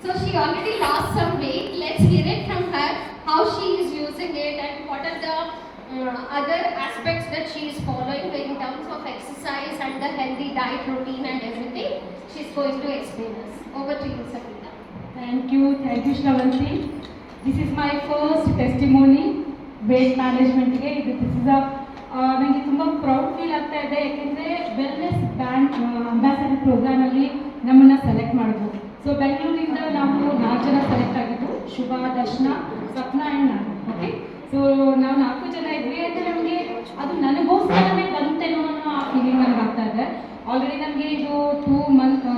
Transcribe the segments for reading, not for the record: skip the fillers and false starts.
So she already lost some weight. Let's hear it from her how she is using it and what are the other aspects that she is following in terms of exercise and the healthy diet routine and everything. She's going to explain us. Over to you, Savita. Thank you, Shravanti. This is my first testimony weight ಮ್ಯಾನೇಜ್ಮೆಂಟ್ಗೆ. This is ನನಗೆ ತುಂಬ proud feel ಆಗ್ತಾ ಇದೆ, ಯಾಕೆಂದರೆ wellness band ambassador ಪ್ರೋಗ್ರಾಮಲ್ಲಿ ನಮ್ಮನ್ನು select ಮಾಡಿದ್ರು. So ಬೆಂಗಳೂರಿಂದ ನಾವು 4 ಜನ ಸೆಲೆಕ್ಟ್ ಆಗಿದ್ದು, ಶುಭ, ದರ್ಶನ, ಸ್ವಪ್ನ ಆ್ಯಂಡ್ ನಾನು. ಓಕೆ, ಸೊ ನಾವು 4 ಜನ ಇದ್ವಿ. ಅಂದರೆ ನಮಗೆ ಅದು ನನಗೋಸ್ಕರನೇ ಬಂತೇನೋ ಅನ್ನೋ ಆ ಫೀಲಿಂಗ್ ನನಗೆ ಆಗ್ತಾ ಇದೆ. ಆಲ್ರೆಡಿ ನಮಗೆ ಇದು 2 ಮಂತ್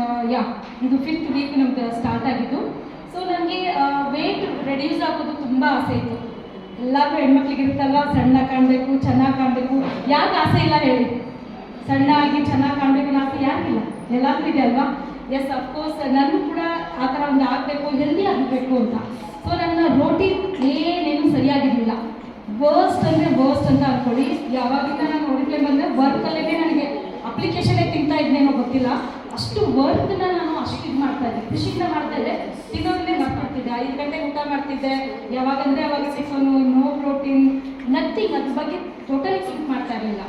ಇದು 5th ವೀಕ್ ನಮ್ದು ಸ್ಟಾರ್ಟ್ ಆಗಿದ್ದು. ಸೊ ನನಗೆ ವೆಯ್ಟ್ ರೆಡ್ಯೂಸ್ ಆಗೋದು ತುಂಬ ಆಸೆ ಇತ್ತು. ಎಲ್ಲರೂ ಹೆಣ್ಮಕ್ಳಿಗೆ ಇರುತ್ತಲ್ವ, ಸಣ್ಣ ಕಾಣಬೇಕು, ಚೆನ್ನಾಗಿ ಕಾಣಬೇಕು. ಯಾಕೆ ಆಸೆ ಇಲ್ಲ ಹೇಳಿ? ಸಣ್ಣ ಆಗಿ ಚೆನ್ನಾಗಿ ಕಾಣಬೇಕು ಅನ್ನೋ ಆಸೆ ಯಾಕಿಲ್ಲ? ಎಲ್ಲರಿಗೂ ಇದೆ ಅಲ್ವಾ? ಎಸ್, ಅಫ್ಕೋರ್ಸ್ ನನಗೂ ಕೂಡ ಆ ಥರ ಒಂದು ಆಗಬೇಕು, ಹೆಲ್ದಿ ಆಗಬೇಕು ಅಂತ. ಸೊ ನನ್ನ ರೋಟೀನ್ ಏನೇನು ಸರಿಯಾಗಿರಲಿಲ್ಲ. ವರ್ಸ್ಟ್ ಅಂದರೆ ವರ್ಸ್ಟ್ ಅಂತ ಅಂದ್ಕೊಳ್ಳಿ. ಯಾವಾಗಿಂದ ನಾನು ನೋಡಿಕೆ ಬಂದರೆ ವರ್ಕಲ್ಲೇ ನನಗೆ ಅಪ್ಲಿಕೇಶನ್ನೇ ತಿಂತಾ ಇದ್ದೇನೋ ಗೊತ್ತಿಲ್ಲ, ಅಷ್ಟು ವರ್ಕ್ನ ನಾನು ಅಷ್ಟು ಇದು ಮಾಡ್ತಾಯಿದ್ದೆ, ಖುಷಿಯಿಂದ ಮಾಡ್ತಾಯಿದ್ದೆ. ತಿನ್ನೋದನ್ನೇ ಮಾಡ್ತಿದ್ದೆ. 5 ಗಂಟೆಗೆ ಊಟ ಮಾಡ್ತಿದ್ದೆ, ಯಾವಾಗಂದರೆ ಅವಾಗ ಟಿಫನು, ನೋ ಪ್ರೋಟೀನ್, ನಥಿಂಗ್, ಅದ್ರ ಬಗ್ಗೆ ಟೋಟಲಿ ಥಿಂಕ್ ಮಾಡ್ತಾ ಇರಲಿಲ್ಲ.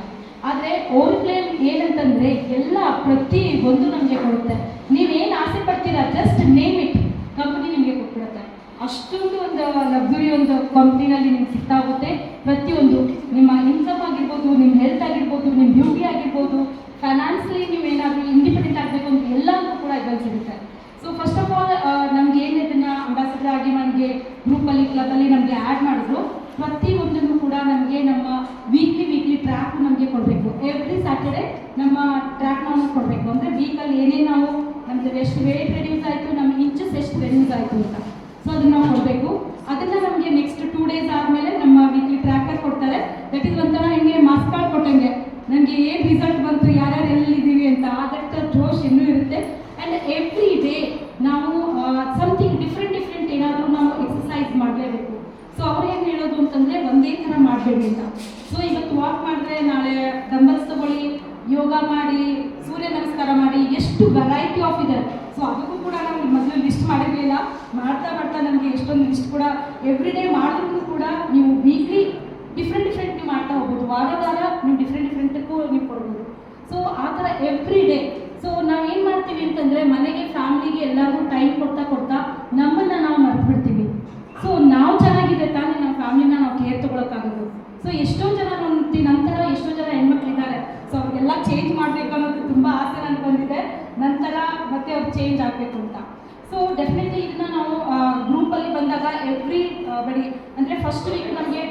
ಆದರೆ ಓಲ್ ಪ್ಲೇನ್ ಏನಂತಂದರೆ ಎಲ್ಲ ಪ್ರತಿ ಒಂದು ನಮಗೆ ಕೊಡುತ್ತೆ. ನೀವೇನು ಆಸೆ ಪಡ್ತೀರಾ, ಜಸ್ಟ್ ನೇಮ್ ಇಟ್, ಕಂಪ್ನಿ ನಿಮಗೆ ಕೊಟ್ಬಿಡುತ್ತೆ. ಅಷ್ಟೊಂದು ಒಂದು ಲಕ್ಸುರಿ ಒಂದು ಕಂಪ್ನಿನಲ್ಲಿ ನಿಮ್ಗೆ ಸಿಗ್ತಾ ಹೋಗುತ್ತೆ. ಪ್ರತಿಯೊಂದು ನಿಮ್ಮ ಇನ್ಕಮ್ ಆಗಿರ್ಬೋದು, ನಿಮ್ಮ ಹೆಲ್ತ್ ಆಗಿರ್ಬೋದು, ನಿಮ್ಮ ಬ್ಯೂಟಿ ಆಗಿರ್ಬೋದು, ಫೈನಾನ್ಷಿಯಲಿ ನೀವು ಏನಾದರೂ ಇಂಡಿಪೆಂಡೆಂಟ್ ಆಗಬೇಕು ಅಂತ ಎಲ್ಲರಿಗೂ ಕೂಡ ಇದರಲ್ಲಿ ಸಿಗುತ್ತೆ. ಸೊ ಫಸ್ಟ್ ಆಫ್ ಆಲ್ ನಮ್ಗೆ ಏನು ಇದನ್ನು ಅಂಬಾಸಿಡರ್ ಆಗಿ ನನಗೆ ಗ್ರೂಪಲ್ಲಿ, ಕ್ಲಬಲ್ಲಿ ನಮಗೆ ಆ್ಯಡ್ ಮಾಡಿದ್ರು. ಪ್ರತಿಯೊಂದನ್ನು ಕೂಡ ನಮಗೆ ನಮ್ಮ ವೀಕ್ಲಿ ಟ್ರ್ಯಾಕ್ ನಮಗೆ ಕೊಡಬೇಕು. ಎವ್ರಿ ಸ್ಯಾಟರ್ಡೆ ನಮ್ಮ ಟ್ರ್ಯಾಕ್ ನಾವು ಕೊಡಬೇಕು. ಅಂದರೆ ವೀಕಲ್ಲಿ ಏನೇನು ನಾವು ನಮ್ಮದು ಎಷ್ಟು ವೇಟ್ ರೆಡ್ಯೂಸ್ ಆಯಿತು, ನಮ್ಮ ಇಂಚಸ್ ಎಷ್ಟು ರೆಡ್ಯೂಸ್ ಆಯಿತು ಅಂತ. ಸೊ ಅದನ್ನು ನಾವು ಕೊಡಬೇಕು. ಅದನ್ನು ನಮಗೆ ನೆಕ್ಸ್ಟ್ 2 ಡೇಸ್ ಆದಮೇಲೆ ನಮ್ಮ ವೀಕ್ಲಿ ಟ್ರ್ಯಾಕರ್ ಕೊಡ್ತಾರೆ. ದಟ್ ಈಸ್ ಒಂಥರ ಹೆಂಗೆ ಮಾಸ್ ಕಾರ್ಡ್ ಕೊಟ್ಟಂಗೆ ನನಗೆ ಏನು ರಿಸಲ್ಟ್ ಬಂತು, ಯಾರ್ಯಾರು ಎಲ್ಲಿದ್ದೀವಿ ಅಂತ ಅದಕ್ಕೆ ಜೋಶ್ ಇನ್ನೂ ಇರುತ್ತೆ. ಆ್ಯಂಡ್ ಎವ್ರಿ ಡೇ ನಾವು ಸಮಥಿಂಗ್ ಡಿಫ್ರೆಂಟ್ ಏನಾದರೂ ನಾವು ಎಕ್ಸಸೈಸ್ ಮಾಡಲೇಬೇಕು. ಸೊ ಅವ್ರು ಏನು ಹೇಳೋದು ಅಂತಂದರೆ ಒಂದೇ ಥರ ಮಾಡಬೇಡಿ ಅಂತ. ಸೊ ಇವತ್ತು ವಾಕ್ ಮಾಡಿದ್ರೆ ನಾಳೆ ಡಂಬಲ್ಸ್ ತಗೊಳ್ಳಿ, ಯೋಗ ಮಾಡಿ, ಸೂರ್ಯ ನಮಸ್ಕಾರ ಮಾಡಿ, ಎಷ್ಟು ವೆರೈಟಿ ಆಫ್ ಇದೆ. ಸೊ ಅದಕ್ಕೂ ಕೂಡ ನಾವು ಮೊದಲು ಲಿಸ್ಟ್ ಮಾಡಿರಲಿಲ್ಲ. ಮಾಡ್ತಾ ನಮಗೆ ಎಷ್ಟೊಂದು ಲಿಸ್ಟ್ ಕೂಡ ಎವ್ರಿ ಡೇ ಮಾಡಿದ್ರು ಕೂಡ ನೀವು ವೀಕ್ಲಿ ಡಿಫ್ರೆಂಟ್ ನೀವು ಮಾಡ್ತಾ ಹೋಗ್ಬೋದು. ವಾರ ನೀವು ಡಿಫ್ರೆಂಟಕ್ಕೂ ನೀವು ಕೊಡ್ಬೋದು. ಸೊ ಆ ಥರ ಎವ್ರಿ ಡೇ. ಸೊ ನಾವೇನು ಮಾಡ್ತೀವಿ ಅಂತಂದರೆ ಮನೆಗೆ, ಫ್ಯಾಮಿಲಿಗೆ ಎಲ್ಲರಿಗೂ ಟೈಮ್ ಕೊಡ್ತಾ ನಮ್ಮನ್ನು ನಾವು ಮರ್ತು ಬಿಡ್ತೀವಿ. ಸೊ ನಾವು ಚೆನ್ನಾಗಿದೆ ತಾನೇ ನಮ್ಮ ಫ್ಯಾಮಿಲಿನ ನಾವು ಕೇರ್ ತೊಗೊಳಕ್ಕಾಗೋದು. ಸೊ ಎಷ್ಟೋ ಜನ ನಂತರ ಎಷ್ಟೋ ಜನ ಹೆಣ್ಮಕ್ಳಿದ್ದಾರೆ. ಸೊ ಅವ್ರಿಗೆಲ್ಲ ಚೇಂಜ್ ಮಾಡಬೇಕು ಅನ್ನೋದು ತುಂಬ ಆಸೆ ನನಗೆ ಬಂದಿದೆ. ನಂತರ ಮತ್ತೆ ಅವ್ರು ಚೇಂಜ್ ಆಗಬೇಕು ಅಂತ. ಸೊ ಡೆಫಿನೆಟ್ಲಿ ಇದನ್ನು ನಾವು ಗ್ರೂಪಲ್ಲಿ ಬಂದಾಗ ಎವ್ರಿ ಬಡಿ ಅಂದರೆ ಫಸ್ಟ್ ವೀಕ್ ನಮಗೆ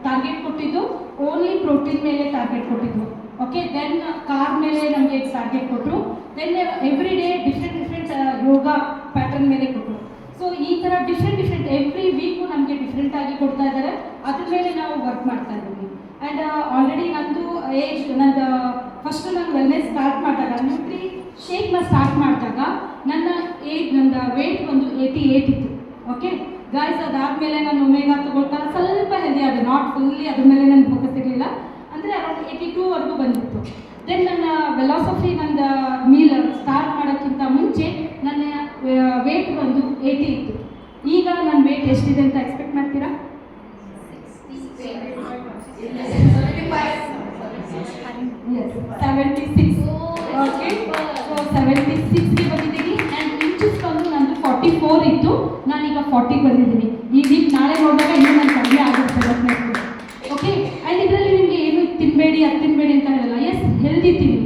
ಟಾರ್ಗೆಟ್ ಕೊಟ್ಟಿದ್ದು ಓನ್ಲಿ ಪ್ರೋಟೀನ್ ಮೇಲೆ ಟಾರ್ಗೆಟ್ ಕೊಟ್ಟಿದ್ದು. ಓಕೆ, ದೆನ್ ಕಾರ್ ಮೇಲೆ ನಮಗೆ ಟಾರ್ಗೆಟ್ ಕೊಟ್ಟರು. ದೆನ್ ಎವ್ರಿ ಡೇ ಡಿಫ್ರೆಂಟ್ ಯೋಗ ಪ್ಯಾಟರ್ನ್ ಮೇಲೆ ಕೊಟ್ಟರು. ಸೊ ಈ ಥರ ಡಿಫ್ರೆಂಟ್ ಎವ್ರಿ ವೀಕು ನಮಗೆ ಡಿಫ್ರೆಂಟಾಗಿ ಕೊಡ್ತಾ ಇದ್ದಾರೆ. ಅದ್ರ ಮೇಲೆ ನಾವು ವರ್ಕ್ ಮಾಡ್ತಾ ಇದ್ದೀವಿ. ಆ್ಯಂಡ್ ಆಲ್ರೆಡಿ ನಂದು ಫಸ್ಟ್ ನಾನು ವೆಲ್ನೆಸ್ ಸ್ಟಾರ್ಟ್ ಮಾಡಿದಾಗ, ನ್ಯೂಟ್ರಿ ಶೇಕ್ನ ಸ್ಟಾರ್ಟ್ ಮಾಡಿದಾಗ ನನ್ನ ವೇಟ್ ಒಂದು 88 ಇತ್ತು. ಓಕೆ ಗಾಯ್ಸ್, ಅದಾದಮೇಲೆ ನಾನು ಒಮೆಗಾ ತಗೊಳ್ತಾ ಸ್ವಲ್ಪ ಹೆಲ್ದಿ ಆದೆ, ನಾಟ್ ಫುಲ್ಲಿ ಅದ್ರ ಮೇಲೆ ನನ್ನ ಫೋಕಸ್ ಇರಲಿಲ್ಲ. ಅಂದರೆ ಅರೌಂಡ್ 82ವರೆಗೂ ಬಂದಿತ್ತು. ದೆನ್ ನನ್ನ ವೆಲಾಸಫಿ ನನ್ನ ಮೀಲ್ ಸ್ಟಾರ್ಟ್ ಮಾಡೋಕ್ಕಿಂತ ಮುಂಚೆ ನನ್ನ ವೇಟ್ ಬಂದು 80 ಇತ್ತು. ಈಗ ನನ್ನ ವೇಟ್ ಎಷ್ಟಿದೆ ಅಂತ ಎಕ್ಸ್ಪೆಕ್ಟ್ ಮಾಡ್ತೀರಾ? 76. ಓಕೆ, ಸೊ 76ಗೆ ಬಂದಿದ್ದೀನಿ. ಆ್ಯಂಡ್ ಇಂಚಸ್ ಬಂದು ನಂದು 44 ಇತ್ತು, ನಾನೀಗ 40ಗೆ ಬಂದಿದ್ದೀನಿ. ಈ ವೀಕ್ ನಾಳೆ ನೋಡಿದಾಗ ಇನ್ನೂ ನಾನು ಕಡಿಮೆ ಆಗಿರ್ತದೆ. ಓಕೆ, ಆ್ಯಂಡ್ ಇದರಲ್ಲಿ ನಿಮಗೆ ಏನು ತಿನ್ನಬೇಡಿ, ಅದು ತಿನ್ನಬೇಡಿ ಅಂತ ಹೇಳಲ್ಲ. ಎಸ್, ಹೆಲ್ದಿ ತಿನ್ನಿ,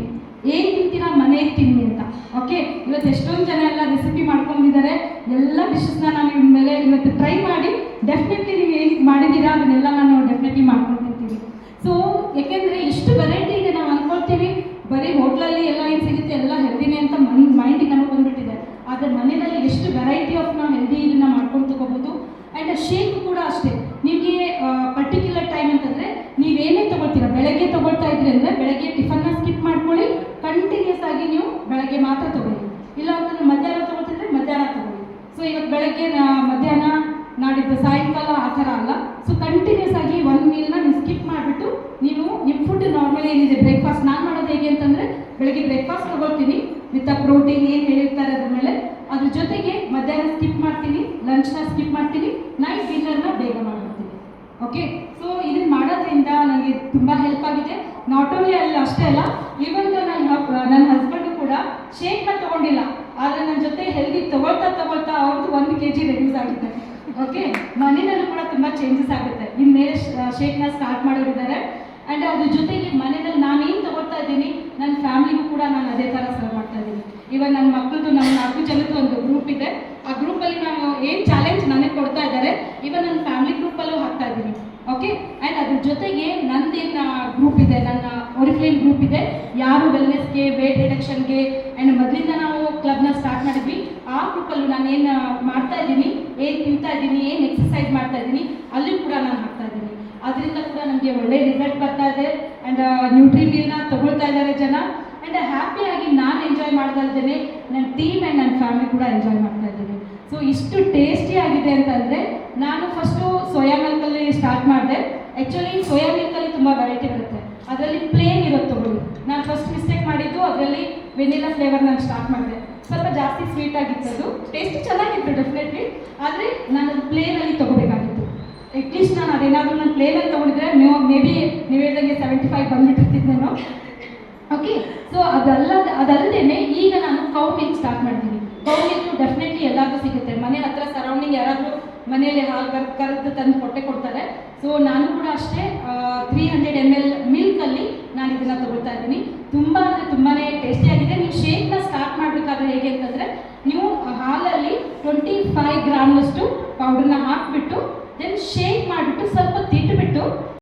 ಏನು ತಿಂತೀರಾ ಮನೆಗೆ ತಿನ್ನಿ ಅಂತ. ಓಕೆ, ಇವತ್ತು ಎಷ್ಟೊಂದು ಜನ ಎಲ್ಲ ರೆಸಿಪಿ ಮಾಡ್ಕೊಂಡಿದ್ದಾರೆ. ಎಲ್ಲ ಡಿಶಸ್ನ ನಾನು ನಿಮ್ಮ ಮೇಲೆ ಇವತ್ತು ಟ್ರೈ ಮಾಡಿ, ಡೆಫಿನೆಟ್ಲಿ ನೀವು ಏನು ಮಾಡಿದ್ದೀರಾ ಅದನ್ನೆಲ್ಲ ನಾನು ಡೆಫಿನೆಟ್ಲಿ ಮಾಡ್ಕೊಂಡು ತಿಂತೀವಿ. ಸೊ ಯಾಕೆಂದರೆ ಇಷ್ಟು ವೆರೈಟಿ ಇದೆ. ನಾವು ಅಂದ್ಕೊಳ್ತೀವಿ ಬರೀ ಹೋಟ್ಲಲ್ಲಿ ಎಲ್ಲ ಏನು ಸಿಗುತ್ತೆ ಎಲ್ಲ ಹೆಲ್ದಿನೇ ಅಂತ ಮೈಂಡಿಗೆ ನಮಗೆ ಬಂದುಬಿಟ್ಟಿದೆ. ಆದರೆ ಮನೆಯಲ್ಲಿ ಎಷ್ಟು ವೆರೈಟಿ ಆಫ್ ನಾವು ಹೆಲ್ದಿ ಇದನ್ನು ಮಾಡ್ಕೊಂಡು ತೊಗೋಬೋದು. ಆ್ಯಂಡ್ ಶೇಕ್ ಕೂಡ ಅಷ್ಟೇ. ನಿಮಗೆ ಪರ್ಟಿಕ್ಯುಲರ್ ಟೈಮ್ ಅಂತಂದರೆ ನೀವೇನೇ ತೊಗೊಳ್ತೀರಾ, ಬೆಳಗ್ಗೆ ತೊಗೊಳ್ತಾ ಇದ್ರಿ ಅಂದರೆ ಬೆಳಗ್ಗೆ ಟಿಫನ್ನ ಸ್ಕಿಪ್ ಮಾಡ್ಕೊಳ್ಳಿ, ಕಂಟಿನ್ಯೂಸ್ ಆಗಿ ನೀವು ಬೆಳಗ್ಗೆ ಮಾತ್ರ ತೊಗೊಳ್ಳಿ. ಇಲ್ಲ ಅಂತಂದರೆ ಮಧ್ಯಾಹ್ನ ತೊಗೊಳ್ತಿದ್ರೆ ಮಧ್ಯಾಹ್ನ ತೊಗೊಳ್ಳಿ. ಸೊ ಇವತ್ತು ಬೆಳಗ್ಗೆ ಮಧ್ಯಾಹ್ನ, ನಾಡಿದ್ದು ಸಾಯಂಕಾಲ ಆ ಥರ ಅಲ್ಲ. ಸೊ ಕಂಟಿನ್ಯೂಸ್ ಆಗಿ ಒಂದು ಮೀಲ್ನ ನೀವು ಸ್ಕಿಪ್ ಮಾಡಿಬಿಟ್ಟು ನೀವು ನಿಮ್ಮ ಫುಡ್ ನಾರ್ಮಲಿ ಏನಿದೆ ಬ್ರೇಕ್ಫಾಸ್ಟ್. ನಾನು ಮಾಡೋದು ಹೇಗೆ ಅಂತಂದರೆ ಬೆಳಗ್ಗೆ ಬ್ರೇಕ್ಫಾಸ್ಟ್ ತೊಗೊಳ್ತೀನಿ, ವಿತ್ ಪ್ರೋಟೀನ್ ಏನು ಹೇಳಿರ್ತಾರೆ ಅದ್ರ ಮೇಲೆ. ಅದ್ರ ಜೊತೆಗೆ ಮಧ್ಯಾಹ್ನ ಸ್ಕಿಪ್ ಮಾಡ್ತೀನಿ, ಲಂಚ್ನ ಸ್ಕಿಪ್ ಮಾಡ್ತೀನಿ, ನೈಟ್ ಡಿನ್ನರ್ನ ಬೇಗ ಮಾಡ್ಬಿಡ್ತೀನಿ. ಓಕೆ, ಸೊ ಇದನ್ನು ಮಾಡೋದ್ರಿಂದ ನನಗೆ ತುಂಬ ಹೆಲ್ಪ್ ಆಗಿದೆ. ನಾಟ್ ಓನ್ಲಿ ಅಲ್ಲಿ ಅಷ್ಟೇ ಅಲ್ಲ, ಈವನ್ ನನ್ನ ಹಸ್ಬೆಂಡು ಕೂಡ ಶೇಕ್ನ ತೊಗೊಂಡಿಲ್ಲ, ಆದರೆ ನನ್ನ ಜೊತೆ ಹೆಲ್ದಿ ತಗೊಳ್ತಾ ಅವ್ರದ್ದು 1 kg ರೆಡ್ಯೂಸ್ ಆಗಿದೆ. ಓಕೆ, ಮನೆಯಲ್ಲೂ ಕೂಡ ತುಂಬ ಚೇಂಜಸ್ ಆಗುತ್ತೆ. ಇನ್ಮೇಲೆ ಶೇಕ್ನ ಸ್ಟಾರ್ಟ್ ಮಾಡೋರಿದ್ದಾರೆ. ಆ್ಯಂಡ್ ಅದ್ರ ಜೊತೆಗೆ ಮನೆಯಲ್ಲಿ ನಾನೇನು ತಗೊಳ್ತಾ ಇದ್ದೀನಿ, ನನ್ನ ಫ್ಯಾಮಿಲಿಗೂ ಕೂಡ ನಾನು ಅದೇ ಥರ ಸರ್ವ್ ಮಾಡ್ತಾ ಇದ್ದೀನಿ. ಇವನ್ ನನ್ನ ಮಕ್ಕಳದು, ನಮ್ಮ 4 ಜನದ್ದು ಒಂದು ಗ್ರೂಪ್ ಇದೆ. ಆ ಗ್ರೂಪಲ್ಲಿ ನಾನು ಏನು ಚಾಲೆಂಜ್ ನನಗೆ ಕೊಡ್ತಾ ಇದ್ದಾರೆ, ಇವನ್ ನನ್ನ ಫ್ಯಾಮಿಲಿ ಗ್ರೂಪಲ್ಲೂ ಹಾಕ್ತಾ ಇದ್ದೀನಿ. ಓಕೆ, ಆ್ಯಂಡ್ ಅದ್ರ ಜೊತೆಗೆ ನನ್ನದೇನು ಗ್ರೂಪ್ ಇದೆ, ನನ್ನ ಒರಿಫ್ಲೇಮ್ ಗ್ರೂಪ್ ಇದೆ, ಯಾರು ವೆಲ್ನೆಸ್ಗೆ, ವೇಟ್ ರಿಡಕ್ಷನ್ಗೆ, ಆ್ಯಂಡ್ ಮೊದಲಿಂದ ನಾವು ಕ್ಲಬ್ನ ಸ್ಟಾರ್ಟ್ ಮಾಡಿದ್ವಿ. ಆ ಗ್ರೂಪಲ್ಲೂ ನಾನು ಏನು ಮಾಡ್ತಾ ಇದ್ದೀನಿ, ಏನು ತಿಂತಾ ಇದ್ದೀನಿ, ಏನು ಎಕ್ಸಸೈಸ್ ಮಾಡ್ತಾ ಇದ್ದೀನಿ, ಅಲ್ಲಿ ಕೂಡ ನಾನು ಹಾಕ್ತಾ ಇದ್ದೀನಿ. ಅದರಿಂದ ಕೂಡ ನಮಗೆ ಒಳ್ಳೆ ರಿಸಲ್ಟ್ ಬರ್ತಾ ಇದೆ. ಆ್ಯಂಡ್ ನ್ಯೂಟ್ರಿ ಮೀಲ್ನ ತೊಗೊಳ್ತಾ ಇದ್ದಾರೆ ಜನ. ಆ್ಯಂಡ್ ಹ್ಯಾಪಿಯಾಗಿ ನಾನು ಎಂಜಾಯ್ ಮಾಡ್ತಾ ಇದ್ದೇನೆ, ನನ್ನ ಟೀಮ್ ಆ್ಯಂಡ್ ನನ್ನ ಫ್ಯಾಮಿಲಿ ಕೂಡ ಎಂಜಾಯ್ ಮಾಡ್ತಾ ಇದ್ದೀನಿ. ಸೊ ಇಷ್ಟು ಟೇಸ್ಟಿ ಆಗಿದೆ ಅಂತಂದರೆ, ನಾನು ಫಸ್ಟು ಸೋಯಾ ಮಿಲ್ಕಲ್ಲಿ ಸ್ಟಾರ್ಟ್ ಮಾಡಿದೆ. ಆ್ಯಕ್ಚುಲಿ ಸೋಯಾ ಮಿಲ್ಕಲ್ಲಿ ತುಂಬ ವೆರೈಟಿ ಬರುತ್ತೆ, ಅದರಲ್ಲಿ ಪ್ಲೇನ್ ಇರೋದು ತೊಗೊಳ್ಳಿ. ನಾನು ಫಸ್ಟ್ ಮಿಸ್ಟೇಕ್ ಮಾಡಿದ್ದು ಅದರಲ್ಲಿ ವೆನಿಲಾ ಫ್ಲೇವರ್ ನಾನು ಸ್ಟಾರ್ಟ್ ಮಾಡಿದೆ. ಸ್ವಲ್ಪ ಜಾಸ್ತಿ ಸ್ವೀಟ್ ಆಗಿತ್ತು, ಅದು ಟೇಸ್ಟ್ ಚೆನ್ನಾಗಿತ್ತು ಡೆಫಿನೆಟ್ಲಿ, ಆದರೆ ನಾನು ಪ್ಲೇನಲ್ಲಿ ತೊಗೋಬೇಕಾಗಿತ್ತು. ಅಟ್ಲೀಸ್ಟ್ ನಾನು ಅದೇನಾದರೂ ನಾನು ಪ್ಲೇನಲ್ಲಿ ತೊಗೊಂಡಿದ್ರೆ ಮೇ ಬಿ ನೀವು ಹೇಳ್ದಂಗೆ 75 ಬಂದುಬಿಟ್ಟಿರ್ತಿದ್ದೇನೋ. ಓಕೆ, ಸೊ ಅದಲ್ಲದೆ ಈಗ ನಾನು ಕೌ ಮಿಲ್ಕ್ ಸ್ಟಾರ್ಟ್ ಮಾಡ್ತೀನಿ. ಕೌ ಮಿಲ್ಕ್ ಡೆಫಿನೆಟ್ಲಿ ಎಲ್ಲರಿಗೂ ಸಿಗುತ್ತೆ, ಮನೆ ಹತ್ರ ಸರೌಂಡಿಂಗ್ ಯಾರಾದರೂ ಮನೆಯಲ್ಲಿ ಹಾಲು ಕರೆದು ತಂದು ಕೊಡ್ತಾರೆ. ಸೊ ನಾನು ಕೂಡ ಅಷ್ಟೇ 300 ml ಮಿಲ್ಕಲ್ಲಿ ನಾನು ಇದನ್ನು ತೊಗೊಳ್ತಾ ಇದ್ದೀನಿ. ತುಂಬ ಅಂದರೆ ತುಂಬಾ ಟೇಸ್ಟಿಯಾಗಿದೆ. ನೀವು ಶೇಕ್ನ ಸ್ಟಾರ್ಟ್ ಮಾಡಬೇಕಾದ್ರೆ ಹೇಗೆ ಅಂತಂದರೆ, ನೀವು ಹಾಲಲ್ಲಿ 25 ಗ್ರಾಮ್ನಷ್ಟು ಪೌಡರ್ನ ಹಾಕಿಬಿಟ್ಟು